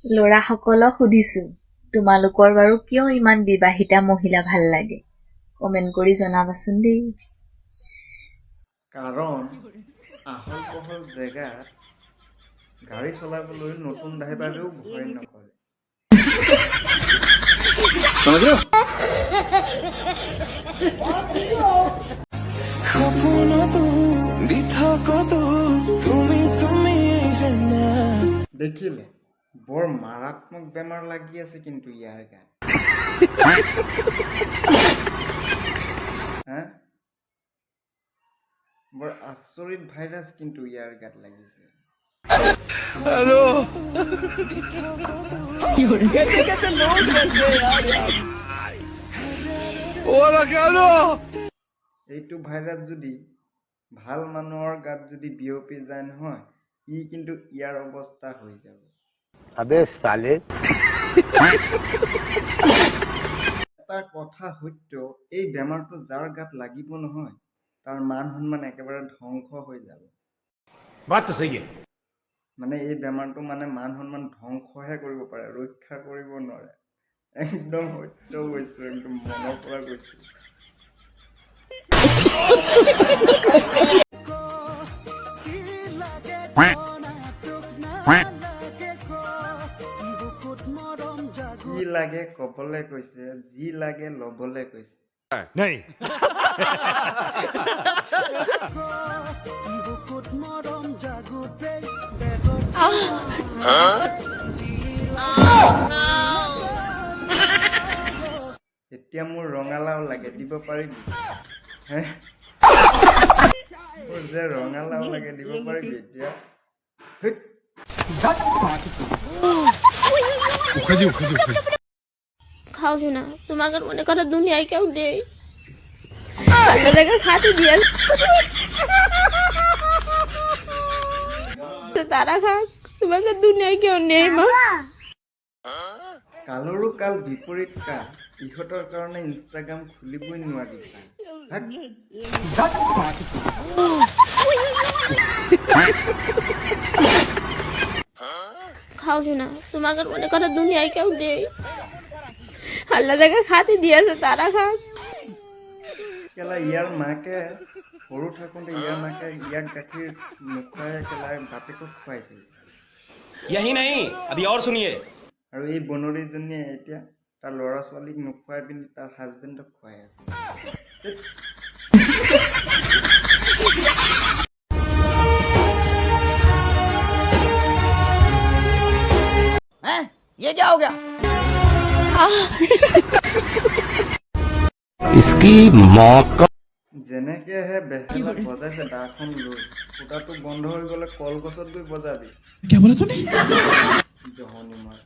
ল'ৰাসকলক সুধিছো, তোমালোকৰ বাৰু কিয় ইমান বিবাহিতা মহিলা ভাল লাগে? কমেণ্ট কৰি জনাবাচোন দেই। কাৰণ আহল বহল জেগাত গাড়ী চলাবলৈ নতুন ড্ৰাইভাৰেও ভয় নকৰে। দেখিলে বৰ মাৰাত্মক বেমাৰ লাগি আছে কিন্তু ইয়াৰ গাত। বৰ আচৰিত ভাইৰাছ কিন্তু ইয়াৰ গাত লাগিছে। এইটো ভাইৰাছ যদি ভাল মানুহৰ গাত যদি বিয়পি যায় নহয়, ই কিন্তু ইয়াৰ অৱস্থা হৈ যাব। আবে সালে এটা কথা সত্য, এই বেমাৰটো যাৰ গাত লাগিব নহয় তাৰ মান সন্মান একেবাৰে ধ্বংস হৈ যাব। মানে এই বেমাৰটো মানে মান সন্মান ধ্বংসহে কৰিব পাৰে, ৰক্ষা কৰিব নোৱাৰে। একদম সত্য কৈছো, একদম মনৰ পৰা কৈছো। কি লাগে কবলে কৈছে, যি লাগে লবলে কৈছে। এতিয়া মোৰ ৰঙালাও লাগে, দিব পাৰিবি? মোৰ যে ৰঙালাও লাগে, দিব পাৰিবি এতিয়া? খাও না তোমাকে মনে করো দুনিয়ায় কেউ নেই, খাতে দিয়ে তারা খাক, তোমাকে দুনিয়ায় কেউ নেই। মা কালৰো কাল বিপৰীত কাল, ইহঁতৰ কাৰণে ইনষ্টাগ্ৰাম খুলিবই নোৱাৰি। খাও না তোমাকে মনে করো দুনিয়ায় কেউ নেই, আল্লাহ যাকে খাতে দিয়েছে তারা খাক। কেলা ইয়াৰ মাকে সৰু থাকোঁতে ইয়াৰ মাকে ইয়াক গাখীৰ নোখোৱাই কেলাই বাপেকক খুৱাইছিল। यही नहीं अभी और सुनिए। আৰু এই বনৰীজনীয়ে এতিয়া তাৰ ল'ৰা ছোৱালীক নোখোৱাই পিনি তাৰ হাজবেণ্ডক খুৱাই আছে। ये क्या हो गया? इसकी मौका যেনেকেহে বেহেলা বজাইছে দাখন লৈ, ফুটাটো বন্ধ হৈ গ'লে কলগছত গৈ বজাবি। জহনি মাৰ।